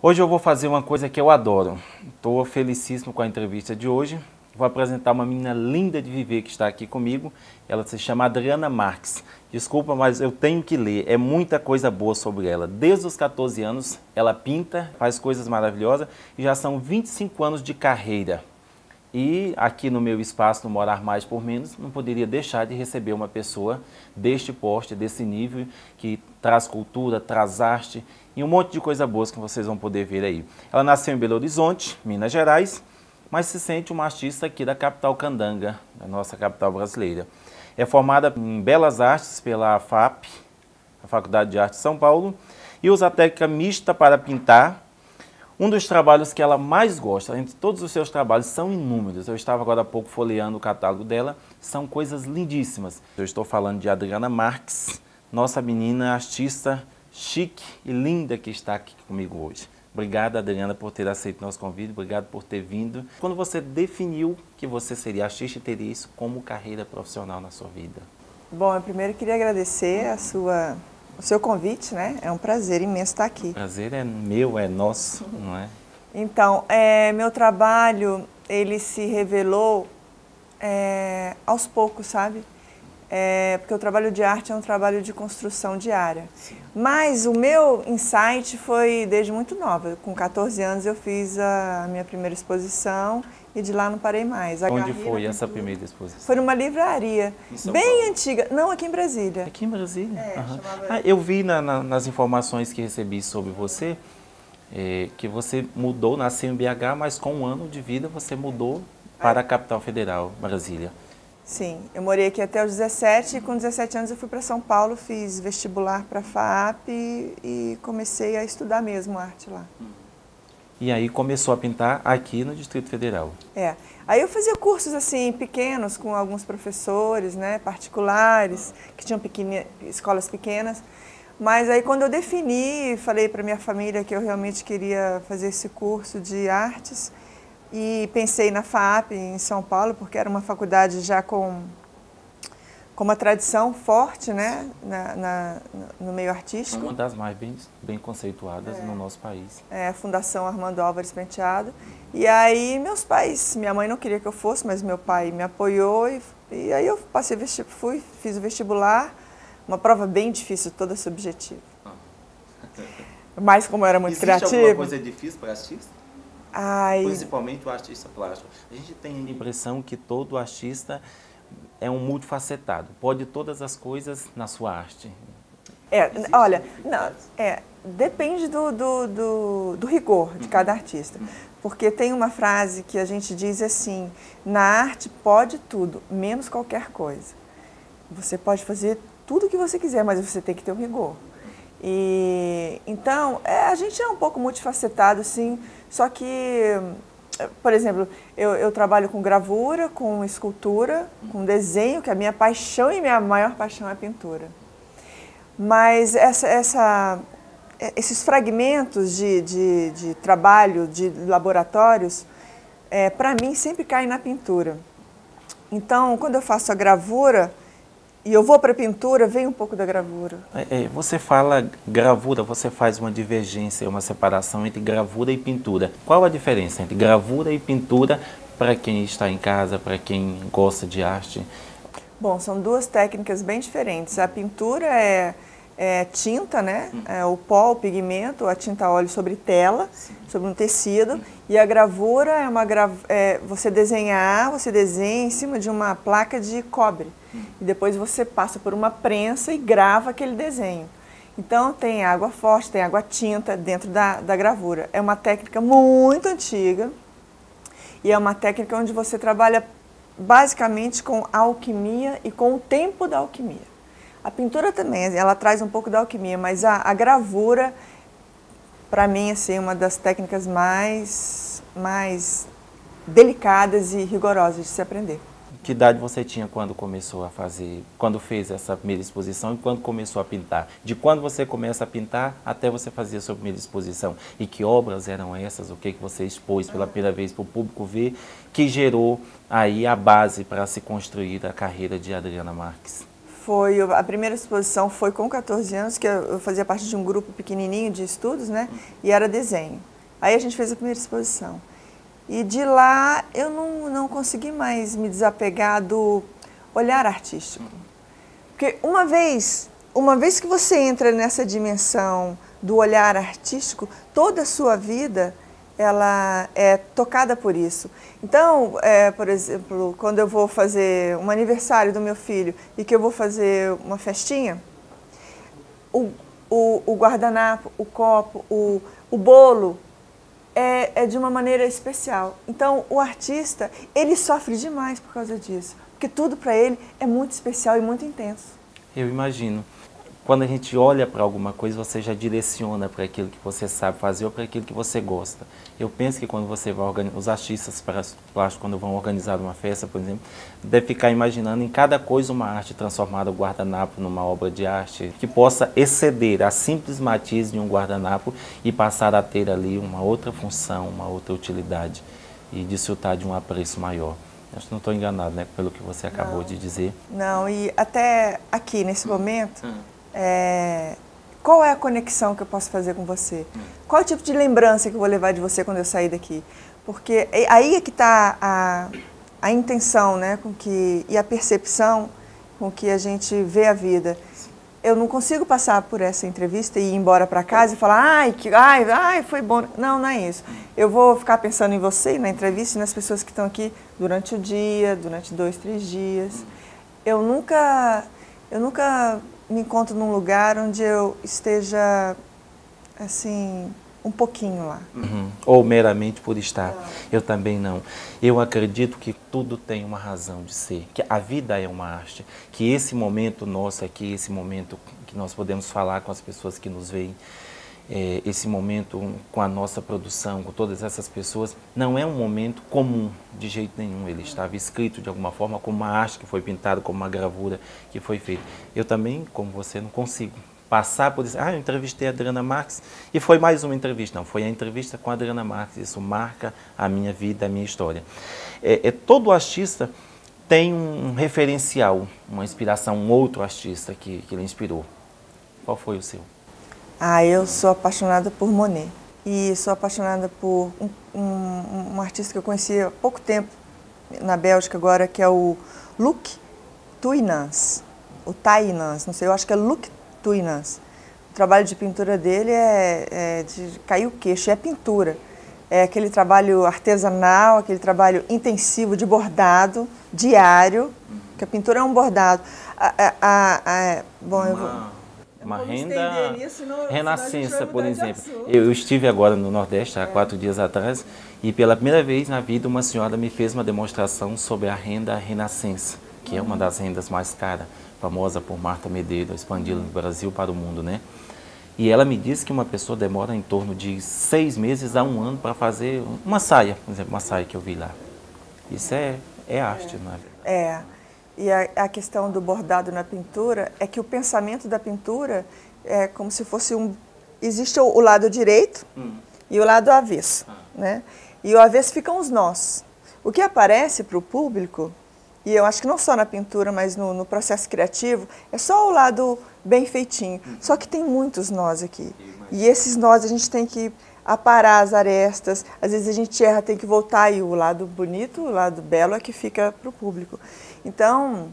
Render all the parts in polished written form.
Hoje eu vou fazer uma coisa que eu adoro. Estou felicíssimo com a entrevista de hoje. Vou apresentar uma menina linda de viver que está aqui comigo. Ela se chama Adriana Marques. Desculpa, mas eu tenho que ler. É muita coisa boa sobre ela. Desde os 14 anos, ela pinta, faz coisas maravilhosas e já são 25 anos de carreira. E aqui no meu espaço, no Morar Mais por Menos, não poderia deixar de receber uma pessoa deste porte, desse nível, que traz cultura, traz arte e um monte de coisa boas que vocês vão poder ver aí. Ela nasceu em Belo Horizonte, Minas Gerais, mas se sente uma artista aqui da capital candanga, da nossa capital brasileira. É formada em Belas Artes pela FAP, a Faculdade de Arte de São Paulo, e usa a técnica mista para pintar. Um dos trabalhos que ela mais gosta, entre todos os seus trabalhos, são inúmeros. Eu estava agora há pouco folheando o catálogo dela, são coisas lindíssimas. Eu estou falando de Adriana Marques, nossa menina artista chique e linda que está aqui comigo hoje. Obrigado, Adriana, por ter aceito nosso convite, obrigado por ter vindo. Quando você definiu que você seria artista e teria isso como carreira profissional na sua vida? Bom, eu primeiro queria agradecer o seu convite, né? É um prazer imenso estar aqui. O prazer é meu, é nosso, não é? Então, meu trabalho, ele se revelou aos poucos, sabe? Porque o trabalho de arte é um trabalho de construção diária. Sim. Mas o meu insight foi desde muito nova. Com 14 anos eu fiz a minha primeira exposição e de lá não parei mais. Onde foi essa primeira exposição? Foi numa livraria bem antiga. Não, aqui em Brasília. Aqui em Brasília? Eu vi nas informações que recebi sobre você, que você mudou, nasceu em BH, mas com um ano de vida você mudou para a capital federal, Brasília. Sim, eu morei aqui até os 17 e com 17 anos eu fui para São Paulo, fiz vestibular para a FAP e comecei a estudar mesmo arte lá. E aí começou a pintar aqui no Distrito Federal? Aí eu fazia cursos assim pequenos com alguns professores, né, particulares, que tinham escolas pequenas. Mas aí quando eu defini, falei para minha família que eu realmente queria fazer esse curso de artes, e pensei na FAP em São Paulo, porque era uma faculdade já com uma tradição forte, né, no meio artístico. Uma das mais bem conceituadas no nosso país. A Fundação Armando Álvares Penteado. E aí meus pais, minha mãe não queria que eu fosse, mas meu pai me apoiou e aí eu fiz o vestibular, uma prova bem difícil, toda subjetiva. Mas como eu era muito criativa... Existe alguma coisa difícil para artista? Principalmente o artista plástico. A gente tem a impressão que todo artista é um multifacetado, pode todas as coisas na sua arte. Olha, depende do rigor de cada artista. Porque tem uma frase que a gente diz assim, na arte pode tudo, menos qualquer coisa. Você pode fazer tudo o que você quiser, mas você tem que ter um rigor. Então, a gente é um pouco multifacetado, sim, só que, por exemplo, eu trabalho com gravura, com escultura, com desenho, que a minha paixão e minha maior paixão é a pintura. Mas esses fragmentos de trabalho, de laboratórios, para mim sempre caem na pintura. Então, quando eu faço a gravura, e eu vou para a pintura, vem um pouco da gravura. Você fala gravura, você faz uma divergência, uma separação entre gravura e pintura. Qual a diferença entre gravura e pintura para quem está em casa, para quem gosta de arte? Bom, são duas técnicas bem diferentes. A pintura é tinta, né? O pó, o pigmento, a tinta óleo sobre tela, sobre um tecido. E a gravura você desenha em cima de uma placa de cobre. E depois você passa por uma prensa e grava aquele desenho. Então tem água forte, tem água tinta dentro da gravura. É uma técnica muito antiga e é uma técnica onde você trabalha basicamente com a alquimia e com o tempo da alquimia. A pintura também, ela traz um pouco da alquimia, mas a gravura, para mim, assim, é uma das técnicas mais delicadas e rigorosas de se aprender. Que idade você tinha quando quando fez essa primeira exposição e quando começou a pintar? De quando você começa a pintar até você fazer a sua primeira exposição? E que obras eram essas? O que você expôs pela primeira vez para o público ver, que gerou aí a base para se construir a carreira de Adriana Marques? A primeira exposição foi com 14 anos, que eu fazia parte de um grupo pequenininho de estudos, né? E era desenho. Aí a gente fez a primeira exposição. E de lá eu não consegui mais me desapegar do olhar artístico. Porque uma vez que você entra nessa dimensão do olhar artístico, toda a sua vida ela é tocada por isso. Então, por exemplo, quando eu vou fazer um aniversário do meu filho e que eu vou fazer uma festinha, o guardanapo, o copo, o bolo é de uma maneira especial. Então, o artista, ele sofre demais por causa disso, porque tudo para ele é muito especial e muito intenso. Eu imagino. Quando a gente olha para alguma coisa, você já direciona para aquilo que você sabe fazer ou para aquilo que você gosta. Eu penso que quando você vai organizar, os artistas plásticos, quando vão organizar uma festa, por exemplo, deve ficar imaginando em cada coisa uma arte transformada, o guardanapo numa obra de arte, que possa exceder a simples matiz de um guardanapo e passar a ter ali uma outra função, uma outra utilidade e desfrutar de um apreço maior. Acho que não estou enganado, né, pelo que você acabou de dizer. Não, e até aqui, nesse momento... qual é a conexão que eu posso fazer com você? Qual é o tipo de lembrança que eu vou levar de você quando eu sair daqui? Porque aí é que está a intenção, né, e a percepção com que a gente vê a vida. Eu não consigo passar por essa entrevista e ir embora para casa e falar, ai, foi bom. Não é isso. Eu vou ficar pensando em você, na entrevista e nas pessoas que estão aqui durante o dia, durante 2, 3 dias. Eu nunca me encontro num lugar onde eu esteja, assim, um pouquinho lá. Ou meramente por estar. Eu também não. Eu acredito que tudo tem uma razão de ser, que a vida é uma arte, que esse momento nosso aqui, esse momento que nós podemos falar com as pessoas que nos veem, esse momento com a nossa produção, com todas essas pessoas, não é um momento comum, de jeito nenhum. Ele estava escrito de alguma forma como uma arte que foi pintada, como uma gravura que foi feita. Eu também, como você, não consigo passar por isso. Eu entrevistei a Adriana Marques e foi mais uma entrevista. Não, foi a entrevista com a Adriana Marques. Isso marca a minha vida, a minha história. Todo artista tem um referencial, uma inspiração, um outro artista que ele inspirou. Qual foi o seu? Eu sou apaixonada por Monet e sou apaixonada por um artista que eu conheci há pouco tempo na Bélgica agora, que é o Luc Tuinans, o Tainans, não sei, eu acho que é Luc Tuinans. O trabalho de pintura dele é de cair o queixo, é pintura. É aquele trabalho artesanal, aquele trabalho intensivo de bordado, diário, que a pintura é um bordado. Uma renda renascença, por exemplo. Eu estive agora no Nordeste, há 4 dias atrás, e pela primeira vez na vida uma senhora me fez uma demonstração sobre a renda renascença, que é uma das rendas mais caras, famosa por Marta Medeiros, expandida do Brasil para o mundo, né? E ela me disse que uma pessoa demora em torno de 6 meses a 1 ano para fazer uma saia, por exemplo, uma saia que eu vi lá. Isso é arte, não é? E a questão do bordado na pintura é que o pensamento da pintura é como se fosse existe o lado direito e o lado avesso, né? E o avesso ficam os nós. O que aparece para o público, e eu acho que não só na pintura, mas no processo criativo, é só o lado bem feitinho. Só que tem muitos nós aqui. E esses nós a gente tem que aparar as arestas, às vezes a gente erra, tem que voltar, e o lado bonito, o lado belo é que fica para o público. Então,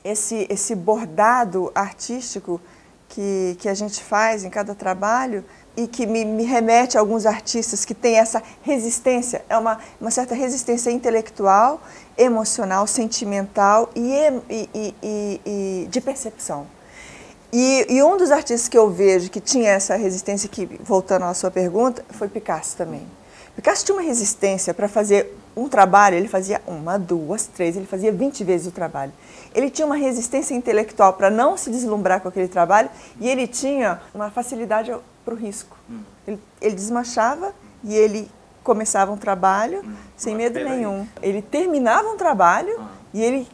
esse bordado artístico que a gente faz em cada trabalho e que me remete a alguns artistas que têm essa resistência, é uma certa resistência intelectual, emocional, sentimental e de percepção. E um dos artistas que eu vejo que tinha essa resistência, que, voltando à sua pergunta, foi Picasso também. Picasso tinha uma resistência para fazer um trabalho, ele fazia 1, 2, 3, ele fazia 20 vezes o trabalho. Ele tinha uma resistência intelectual para não se deslumbrar com aquele trabalho e ele tinha uma facilidade para o risco. Ele desmanchava e ele começava um trabalho sem medo nenhum. Ele terminava um trabalho e ele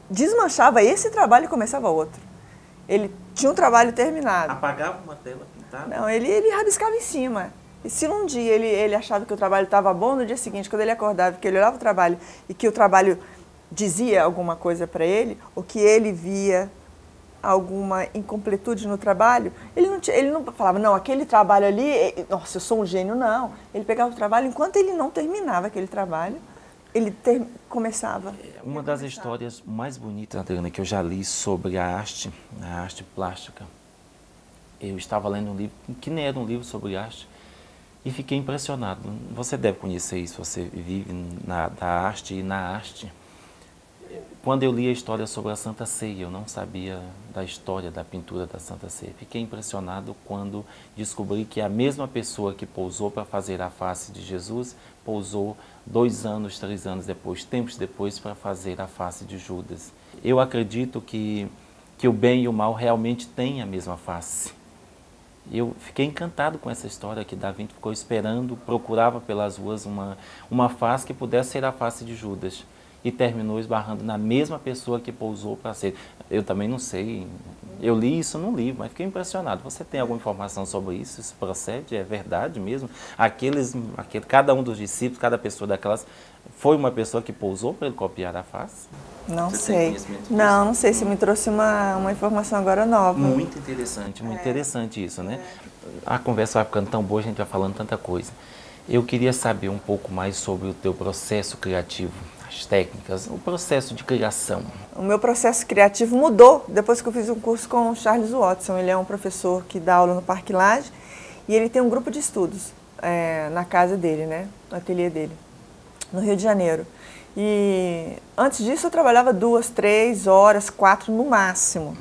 desmanchava esse trabalho e começava outro. Ele tinha um trabalho terminado. Apagava uma tela pintada? Não, ele rabiscava em cima. E se num dia ele achava que o trabalho estava bom, no dia seguinte, quando ele acordava, que ele olhava o trabalho e que o trabalho dizia alguma coisa para ele, o que ele via alguma incompletude no trabalho, ele não falava, não, aquele trabalho ali, nossa, eu sou um gênio, não. Ele pegava o trabalho, enquanto ele não terminava aquele trabalho, ele começava. Uma das histórias mais bonitas, Adriana, que eu já li sobre a arte plástica, eu estava lendo um livro, que nem era um livro sobre arte, e fiquei impressionado. Você deve conhecer isso, você vive da arte e na arte. Quando eu li a história sobre a Santa Ceia, eu não sabia da história da pintura da Santa Ceia. Fiquei impressionado quando descobri que a mesma pessoa que pousou para fazer a face de Jesus, pousou 2 anos, 3 anos depois, tempos depois, para fazer a face de Judas. Eu acredito que o bem e o mal realmente têm a mesma face. Eu fiquei encantado com essa história que Da Vinci ficou esperando, procurava pelas ruas uma face que pudesse ser a face de Judas. E terminou esbarrando na mesma pessoa que pousou para ser. Eu também não sei, eu li isso num livro, mas fiquei impressionado. Você tem alguma informação sobre isso? Isso procede? É verdade mesmo? Cada um dos discípulos, cada pessoa daquelas, foi uma pessoa que pousou para ele copiar a face? Não sei. Não sei se me trouxe uma informação agora nova. Muito interessante isso, né? A conversa vai ficando tão boa, a gente vai falando tanta coisa. Eu queria saber um pouco mais sobre o teu processo criativo, as técnicas, o processo de criação. O meu processo criativo mudou depois que eu fiz um curso com o Charles Watson. Ele é um professor que dá aula no Parque Lage e ele tem um grupo de estudos na casa dele, né? No ateliê dele, no Rio de Janeiro. E antes disso eu trabalhava 2, 3 horas, 4 no máximo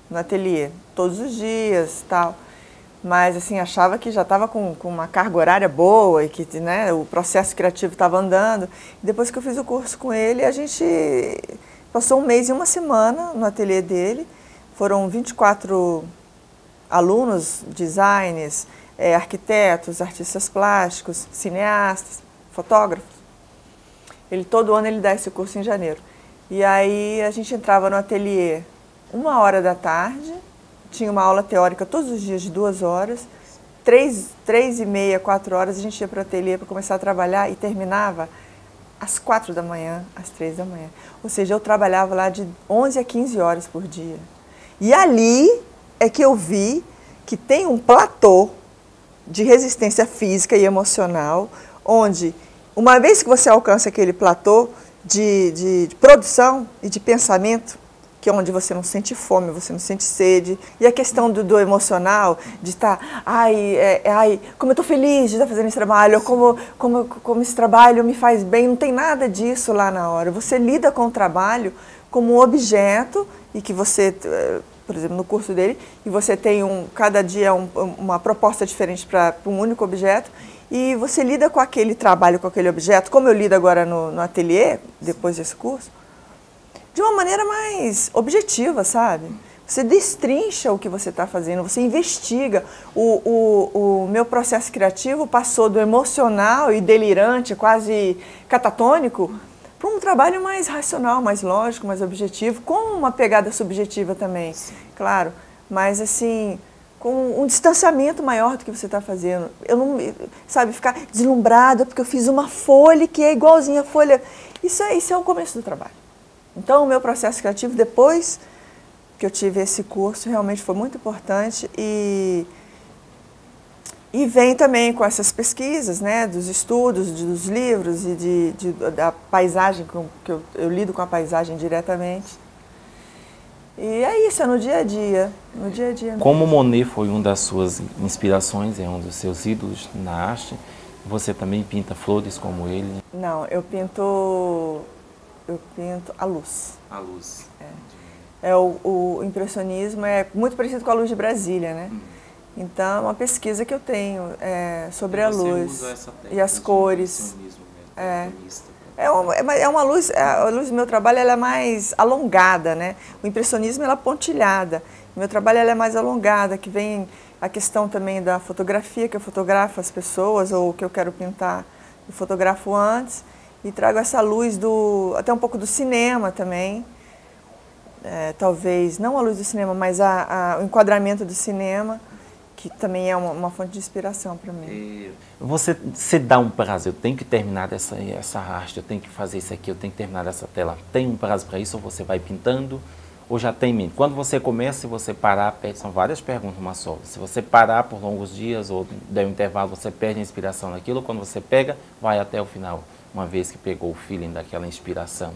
no ateliê, todos os dias, tal. Mas assim, achava que já estava com uma carga horária boa e que, né, o processo criativo estava andando. E depois que eu fiz o curso com ele, a gente passou 1 mês e 1 semana no ateliê dele. Foram 24 alunos, designers, arquitetos, artistas plásticos, cineastas, fotógrafos. Todo ano ele dá esse curso em janeiro. E aí a gente entrava no ateliê 1h da tarde, tinha uma aula teórica todos os dias de 2 horas, 3h30, 4 horas a gente ia para o ateliê para começar a trabalhar e terminava às 4 da manhã, às 3 da manhã. Ou seja, eu trabalhava lá de 11 a 15 horas por dia. E ali é que eu vi que tem um platô de resistência física e emocional, onde, uma vez que você alcança aquele platô de produção e de pensamento, que é onde você não sente fome, você não sente sede. E a questão do emocional, de estar, como eu estou feliz de estar fazendo esse trabalho, como esse trabalho me faz bem, não tem nada disso lá na hora. Você lida com o trabalho como um objeto e que você, por exemplo, no curso dele, e você tem cada dia uma proposta diferente para um único objeto, e você lida com aquele trabalho, com aquele objeto, como eu lido agora no ateliê, depois desse curso, de uma maneira mais objetiva, sabe? Você destrincha o que você está fazendo, você investiga. O meu processo criativo passou do emocional e delirante, quase catatônico, para um trabalho mais racional, mais lógico, mais objetivo, com uma pegada subjetiva também, claro. Mas assim, com um distanciamento maior do que você está fazendo. Eu não, sabe, ficar deslumbrada porque eu fiz uma folha que é igualzinha a folha. Isso é o começo do trabalho. Então, o meu processo criativo, depois que eu tive esse curso, realmente foi muito importante e vem também com essas pesquisas, né, dos estudos, dos livros e da paisagem, que eu lido com a paisagem diretamente. E é isso, é no dia a dia, no dia a dia. Como Monet foi uma das suas inspirações, é um dos seus ídolos na arte, você também pinta flores como ele? Não, eu pinto a luz. A luz. O impressionismo é muito parecido com a luz de Brasília, né? Então, é uma pesquisa que eu tenho sobre a luz e as cores. É uma luz, a luz do meu trabalho ela é mais alongada, né? O impressionismo ela é pontilhada. O meu trabalho ela é mais alongada, que vem a questão também da fotografia, que eu fotografo as pessoas ou que eu quero pintar, eu fotografo antes. E trago essa luz até um pouco do cinema também, talvez, não a luz do cinema, mas o enquadramento do cinema, que também é uma fonte de inspiração para mim. Você dá um prazo, eu tenho que terminar essa arte, eu tenho que fazer isso aqui, eu tenho que terminar essa tela. Tem um prazo para isso ou você vai pintando? Ou já tem em mente? Quando você começa, se você parar, são várias perguntas uma só. Se você parar por longos dias ou der um intervalo, você perde a inspiração naquilo. Ou quando você pega, vai até o final, uma vez que pegou o feeling daquela inspiração.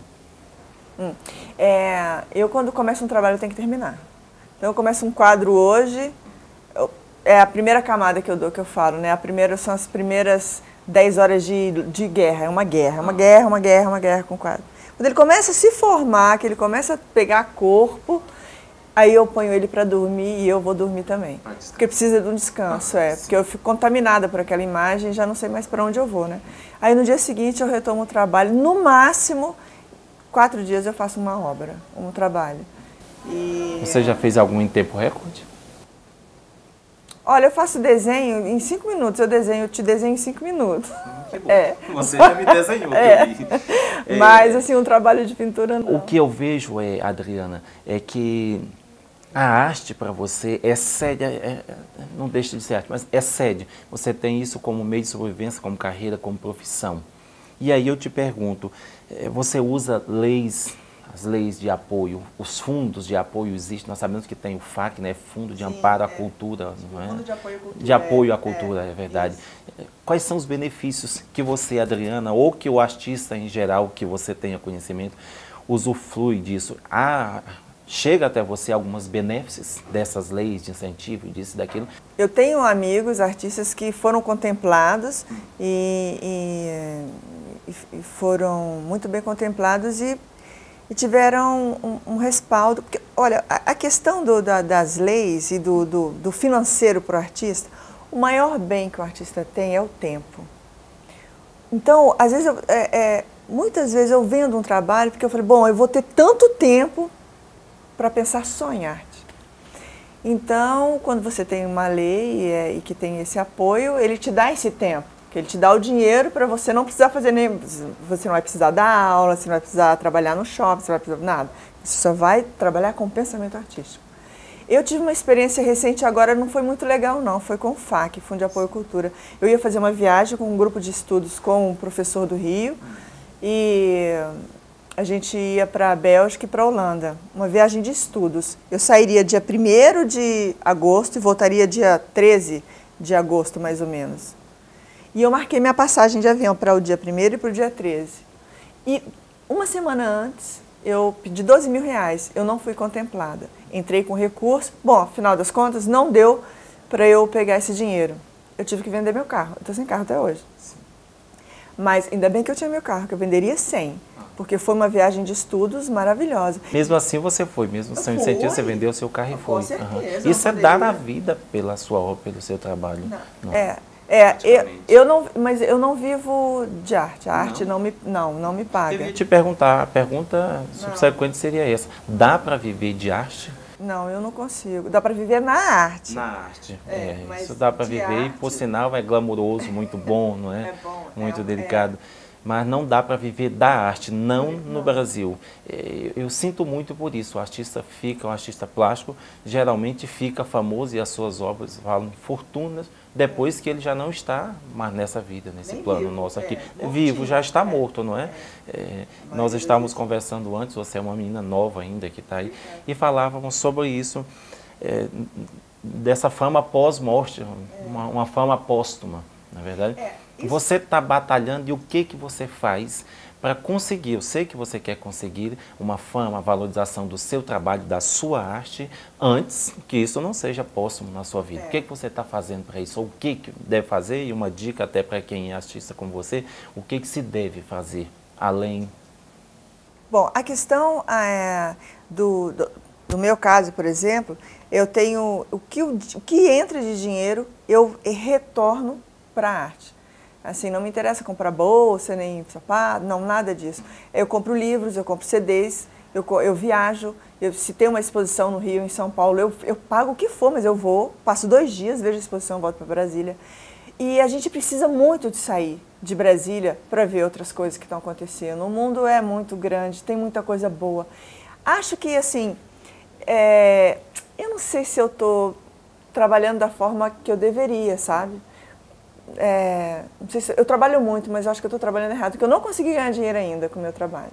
Eu, quando começo um trabalho, eu tenho que terminar. Então, eu começo um quadro hoje, é a primeira camada que eu dou, que eu falo, né? São as primeiras 10 horas de guerra. É uma guerra com o quadro. Quando ele começa a se formar, que ele começa a pegar corpo, aí eu ponho ele para dormir e eu vou dormir também. Porque precisa de um descanso, porque eu fico contaminada por aquela imagem e já não sei mais para onde eu vou, né? Aí no dia seguinte eu retomo o trabalho, no máximo 4 dias eu faço uma obra, um trabalho. Você já fez algum em tempo recorde? Olha, eu faço desenho em 5 minutos, eu te desenho em 5 minutos. Que bom. Você já me desenhou. Mas, assim, um trabalho de pintura não. O que eu vejo, Adriana, é que a arte para você é séria, não deixa de ser arte, mas é séria. Você tem isso como meio de sobrevivência, como carreira, como profissão. E aí eu te pergunto, você usa as leis de apoio, os fundos de apoio existem, nós sabemos que tem o FAC, né, Fundo de Amparo à Cultura, não é? Fundo de Apoio à Cultura. De apoio à cultura, é verdade. Isso. Quais são os benefícios que você, Adriana, ou que o artista em geral, que você tenha conhecimento, usufrui disso? Chega até você algumas benefícios dessas leis de incentivo, disso e daquilo? Eu tenho amigos, artistas que foram contemplados e foram muito bem contemplados e tiveram um respaldo. Porque, olha, a questão das leis e do financeiro para o artista, o maior bem que o artista tem é o tempo. Então, às vezes, muitas vezes eu vendo um trabalho porque eu falei, bom, eu vou ter tanto tempo para pensar só em arte. Então, quando você tem uma lei e que tem esse apoio, ele te dá esse tempo. Que ele te dá o dinheiro para você não precisar fazer nem... Você não vai precisar dar aula, você não vai precisar trabalhar no shopping, você não vai precisar nada. Você só vai trabalhar com pensamento artístico. Eu tive uma experiência recente agora, não foi muito legal não, foi com o FAC, Fundo de Apoio à Cultura. Eu ia fazer uma viagem com um grupo de estudos com um professor do Rio e a gente ia para a Bélgica e para a Holanda, uma viagem de estudos. Eu sairia dia 1º de agosto e voltaria dia 13 de agosto, mais ou menos. E eu marquei minha passagem de avião para o dia 1º e para o dia 13. E uma semana antes, eu pedi 12 mil reais, eu não fui contemplada. Entrei com recurso, bom, afinal das contas, não deu para eu pegar esse dinheiro. Eu tive que vender meu carro, eu estou sem carro até hoje. Sim. Mas ainda bem que eu tinha meu carro, que eu venderia 100, porque foi uma viagem de estudos maravilhosa. Mesmo assim você foi, mesmo sem incentivo, você vendeu o seu carro e foi. Com certeza. Isso é dar a vida pela sua obra, pelo seu trabalho. Não. Mas eu não vivo de arte. A arte não me paga. Eu queria te perguntar, a pergunta subsequente seria essa. Dá para viver de arte? Não, eu não consigo. Dá para viver na arte. Na arte, isso dá para viver arte... e por sinal é glamouroso, muito bom, não é? É bom. Muito delicado. Mas não dá para viver da arte, não no Brasil. Eu sinto muito por isso. O artista plástico, geralmente fica famoso e as suas obras valem fortunas depois que ele já não está mais nessa vida, nesse plano vivo, nosso aqui. Vivo, já está morto, não é? Nós estávamos conversando antes, você é uma menina nova ainda que está aí, e falávamos sobre isso, dessa fama pós-morte, uma fama póstuma, na verdade. Você está batalhando e o que você faz para conseguir? Eu sei que você quer conseguir uma fama, a valorização do seu trabalho, da sua arte, antes que isso não seja póstumo na sua vida. O que você está fazendo para isso? Ou o que deve fazer? E uma dica até para quem é artista como você, o que se deve fazer além? Bom, a questão do meu caso, por exemplo, eu tenho o que entra de dinheiro, eu retorno para a arte. Assim, não me interessa comprar bolsa, nem sapato, não, nada disso. Eu compro livros, eu compro CDs, eu viajo, se tem uma exposição no Rio, em São Paulo, eu pago o que for, mas eu vou, passo 2 dias, vejo a exposição, volto para Brasília. E a gente precisa muito de sair de Brasília para ver outras coisas que estão acontecendo. O mundo é muito grande, tem muita coisa boa. Acho que, assim, eu não sei se eu estou trabalhando da forma que eu deveria, sabe? Não sei se, eu trabalho muito, mas eu acho que eu estou trabalhando errado, porque eu não consegui ganhar dinheiro ainda com o meu trabalho.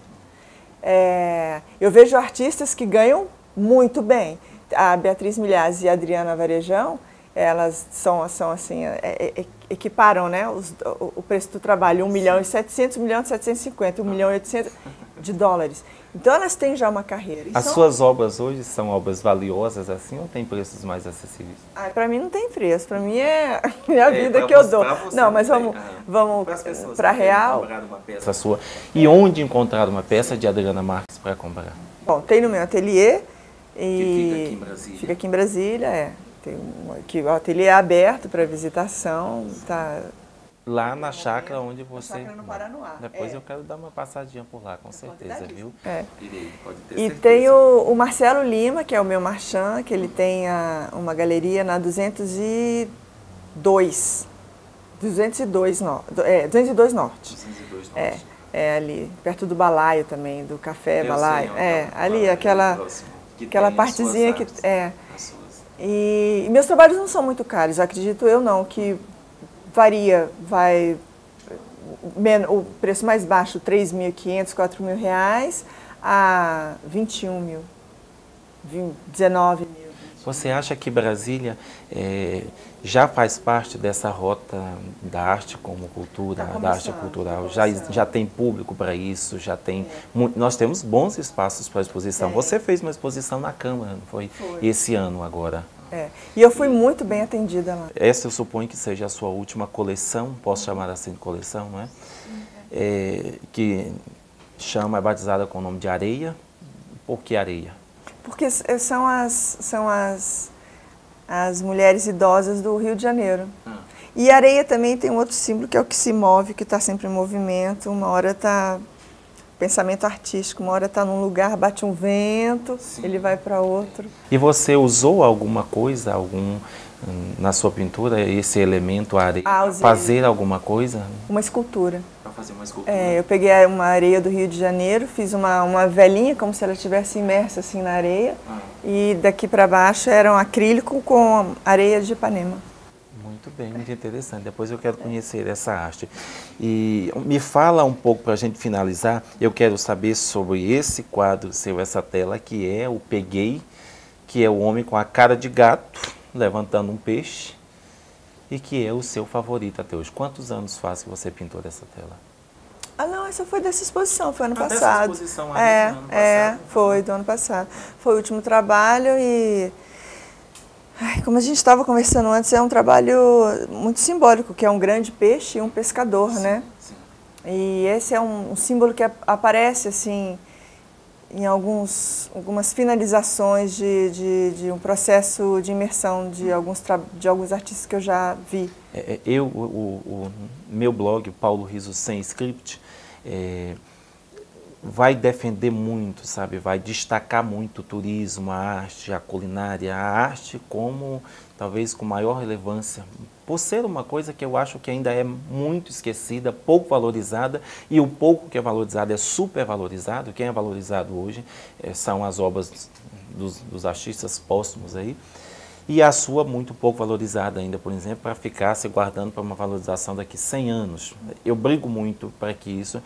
Eu vejo artistas que ganham muito bem. A Beatriz Milhazes e a Adriana Varejão, elas são assim, equiparam, né, o preço do trabalho, 1.700.000, 1.750.000, 1.800.000 de dólares. Então elas têm já uma carreira. As suas obras hoje são obras valiosas assim ou tem preços mais acessíveis? Para mim não tem preço, para mim é a vida que eu dou. Não, mas vamos para real. Uma peça sua. E onde encontrar uma peça de Adriana Marques para comprar? Bom, tem no meu ateliê. Que fica aqui em Brasília. Fica aqui em Brasília, que o ateliê é aberto para visitação. Tá. Lá na chácara onde você... Na chácara no Paranoá. Depois eu quero dar uma passadinha por lá, com certeza, viu? Irei, pode ter e certeza. tem o Marcelo Lima, que é o meu marchand, que ele tem uma galeria na 202 Norte. 202 Norte. É ali, perto do Balaio também, do Café Balaio. Ali, aquela partezinha que... E meus trabalhos não são muito caros, acredito eu não, que varia, o preço mais baixo, R$3.500, R$4.000, a R$21.000, R$19.000. Você acha que Brasília já faz parte dessa rota da arte como cultura, da arte cultural? Já tem público para isso? Já tem nós temos bons espaços para exposição. Você fez uma exposição na Câmara, não foi? Esse ano agora. E eu fui muito bem atendida lá. Essa eu suponho que seja a sua última coleção, posso chamar assim de coleção, não é? Que é batizada com o nome de Areia. Por que Areia? Porque são as mulheres idosas do Rio de Janeiro. E a areia também tem um outro símbolo, que é o que se move, que está sempre em movimento. Uma hora está pensamento artístico, uma hora está num lugar, bate um vento, ele vai para outro. E você usou alguma coisa, na sua pintura, esse elemento areia? Fazer alguma coisa? Uma escultura. Para fazer uma escultura? Eu peguei uma areia do Rio de Janeiro, fiz uma velhinha, como se ela estivesse imersa assim na areia, e daqui para baixo era um acrílico com areia de Ipanema. Muito bem, muito interessante. Depois eu quero conhecer essa arte. E me fala um pouco, para a gente finalizar, eu quero saber sobre esse quadro seu, essa tela, que é o Peguei, que é o homem com a cara de gato, levantando um peixe, e que é o seu favorito até hoje. Quantos anos faz que você pintou dessa tela? Não, essa foi dessa exposição, foi ano passado. Dessa exposição do ano passado? Foi do ano passado. Foi o último trabalho e... como a gente estava conversando antes, é um trabalho muito simbólico, que é um grande peixe e um pescador, né? Sim. E esse é um símbolo que aparece, assim, em algumas finalizações de um processo de imersão de alguns artistas que eu já vi. O meu blog, Paulo Riso Sem Script, vai defender muito, sabe? Vai destacar muito o turismo, a arte, a culinária, a arte como, talvez, com maior relevância, por ser uma coisa que eu acho que ainda é muito esquecida, pouco valorizada, e o pouco que é valorizado é super valorizado. Quem é valorizado hoje são as obras dos artistas póstumos aí, e a sua muito pouco valorizada ainda, por exemplo, para ficar se guardando para uma valorização daqui 100 anos. Eu brigo muito para que isso,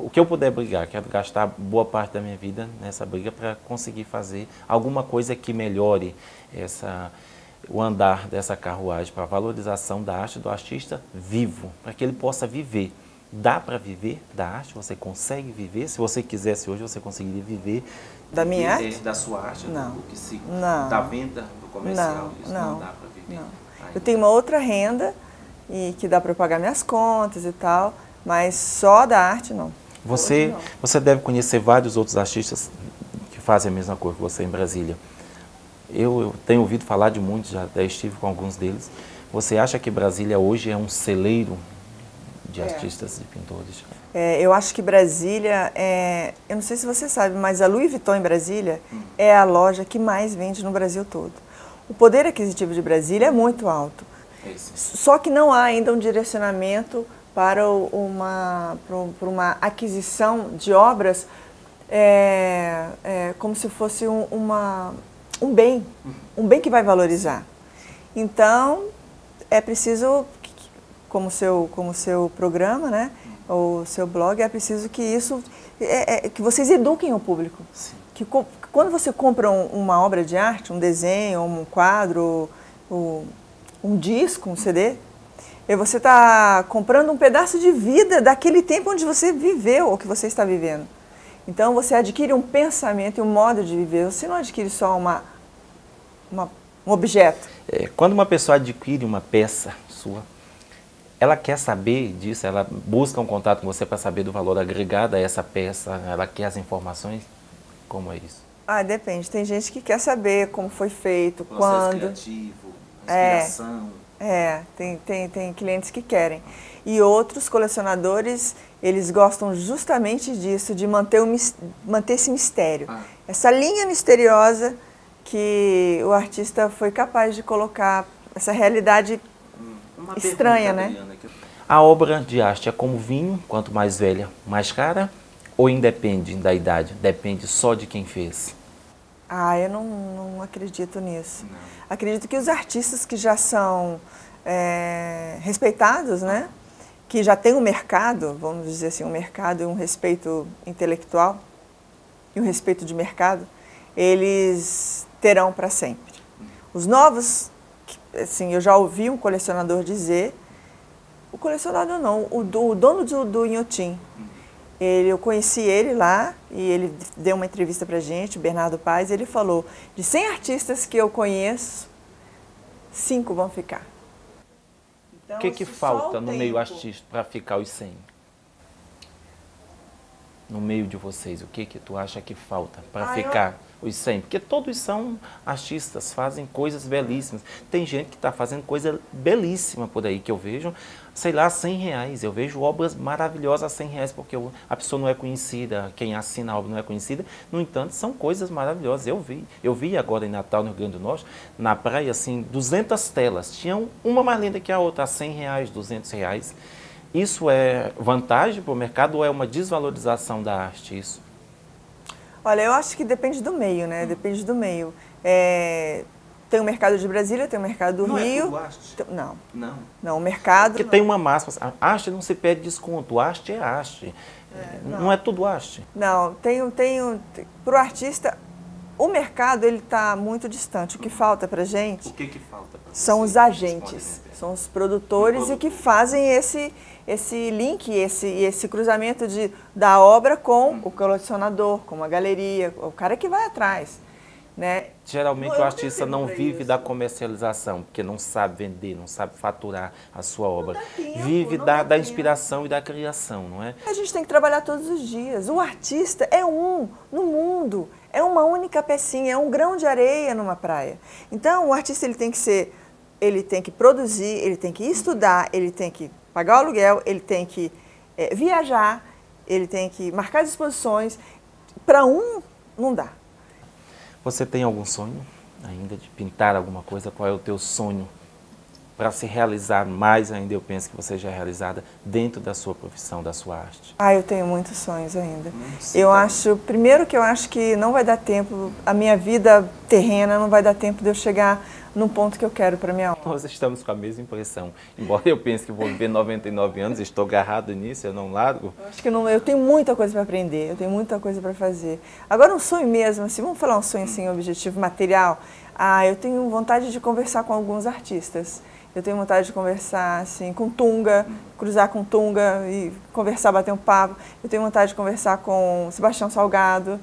o que eu puder brigar, quero gastar boa parte da minha vida nessa briga para conseguir fazer alguma coisa que melhore o andar dessa carruagem para a valorização da arte do artista vivo, para que ele possa viver. Dá para viver da arte? Você consegue viver? Se você quisesse hoje, você conseguiria viver da minha arte? Da sua arte? Não. Da venda, do comercial? Não dá para viver? Não. Eu tenho uma outra renda e que dá para eu pagar minhas contas e tal, mas só da arte não. Você deve conhecer vários outros artistas que fazem a mesma coisa que você em Brasília. Eu tenho ouvido falar de muitos, já até estive com alguns deles. Você acha que Brasília hoje é um celeiro de artistas e pintores? Eu acho que Brasília, eu não sei se você sabe, mas a Louis Vuitton em Brasília é a loja que mais vende no Brasil todo. O poder aquisitivo de Brasília é muito alto. Só que não há ainda um direcionamento para uma aquisição de obras como se fosse um bem que vai valorizar. Então, é preciso, como seu programa, né, ou seu blog, é preciso que isso, que vocês eduquem o público. Sim. Que quando você compra uma obra de arte, um desenho, um quadro, um disco, um CD, você está comprando um pedaço de vida daquele tempo onde você viveu ou que você está vivendo. Então você adquire um pensamento e um modo de viver, você não adquire só um objeto. Quando uma pessoa adquire uma peça sua, ela quer saber disso, ela busca um contato com você para saber do valor agregado a essa peça, ela quer as informações? Como é isso? Depende. Tem gente que quer saber como foi feito, processo quando. Criativo, inspiração. Tem clientes que querem. E outros colecionadores, eles gostam justamente disso, de manter esse mistério. Essa linha misteriosa que o artista foi capaz de colocar, essa realidade estranha, né? A obra de arte é como vinho, quanto mais velha, mais cara? Ou independe da idade? Depende só de quem fez? Eu não acredito nisso. Não. Acredito que os artistas que já são respeitados, né? Que já tem um mercado, vamos dizer assim, um mercado e um respeito intelectual e um respeito de mercado, eles terão para sempre. Os novos, assim, eu já ouvi um colecionador dizer, o colecionador não, o dono do Inhotim, eu conheci ele lá e ele deu uma entrevista pra gente, o Bernardo Paes, ele falou, de 100 artistas que eu conheço, 5 vão ficar. Então, o que falta no meio artístico para ficar os 100? No meio de vocês, o que tu acha que falta para ficar os 100? Porque todos são artistas, fazem coisas belíssimas. Tem gente que está fazendo coisa belíssima por aí, que eu vejo, sei lá, R$100. Eu vejo obras maravilhosas a R$100, porque a pessoa não é conhecida, quem assina a obra não é conhecida. No entanto, são coisas maravilhosas. Eu vi agora em Natal, no Rio Grande do Norte, na praia, assim, 200 telas. Tinham uma mais linda que a outra, a R$100, R$200. Isso é vantagem para o mercado ou é uma desvalorização da arte, isso? Olha, eu acho que depende do meio, né? Depende do meio. Tem o mercado de Brasília, tem o mercado do Rio. Não é tudo arte? Não, o mercado... Porque tem uma máxima, a arte não se pede desconto, arte é arte. Não é tudo arte. Não, para o artista, o mercado ele está muito distante. O que falta para a gente... O que falta para são os agentes, são os produtores e que fazem esse link, esse cruzamento da obra com o colecionador, com a galeria, o cara que vai atrás, né? Geralmente o artista não vive da comercialização, porque não sabe vender, não sabe faturar a sua obra. Vive da inspiração e da criação, não é? A gente tem que trabalhar todos os dias. O artista é um no mundo, é uma única pecinha, é um grão de areia numa praia. Então o artista ele tem que produzir, ele tem que estudar, ele tem que pagar o aluguel, ele tem que viajar, ele tem que marcar as exposições. Para não dá. Você tem algum sonho ainda de pintar alguma coisa? Qual é o teu sonho para se realizar mais ainda? Eu penso que você já é realizada dentro da sua profissão, da sua arte. Eu tenho muitos sonhos ainda. Primeiro que eu acho que não vai dar tempo, a minha vida terrena não vai dar tempo de eu chegar num ponto que eu quero para minha obra. Nós estamos com a mesma impressão. Embora eu pense que vou viver 99 anos, estou agarrado nisso, eu não largo. Eu acho que eu tenho muita coisa para aprender, eu tenho muita coisa para fazer. Agora um sonho mesmo, assim, vamos falar um sonho assim, objetivo material. Eu tenho vontade de conversar com alguns artistas. Eu tenho vontade de conversar assim, com Tunga, cruzar com Tunga e conversar, bater um papo. Eu tenho vontade de conversar com Sebastião Salgado.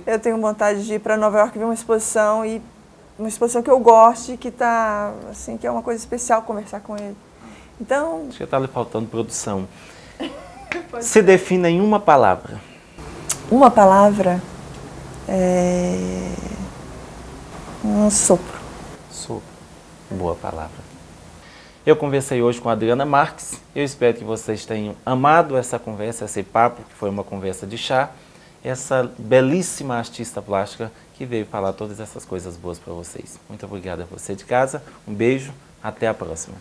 Eu tenho vontade de ir para Nova York ver uma exposição que eu goste, que assim, que é uma coisa especial conversar com ele. Então, acho que está lhe faltando produção. Se defina em uma palavra. Uma palavra um sopro. Sopro. Boa palavra. Eu conversei hoje com a Adriana Marques. Eu espero que vocês tenham amado essa conversa, esse papo, que foi uma conversa de chá. Essa belíssima artista plástica que veio falar todas essas coisas boas para vocês. Muito obrigado a você de casa. Um beijo. Até a próxima.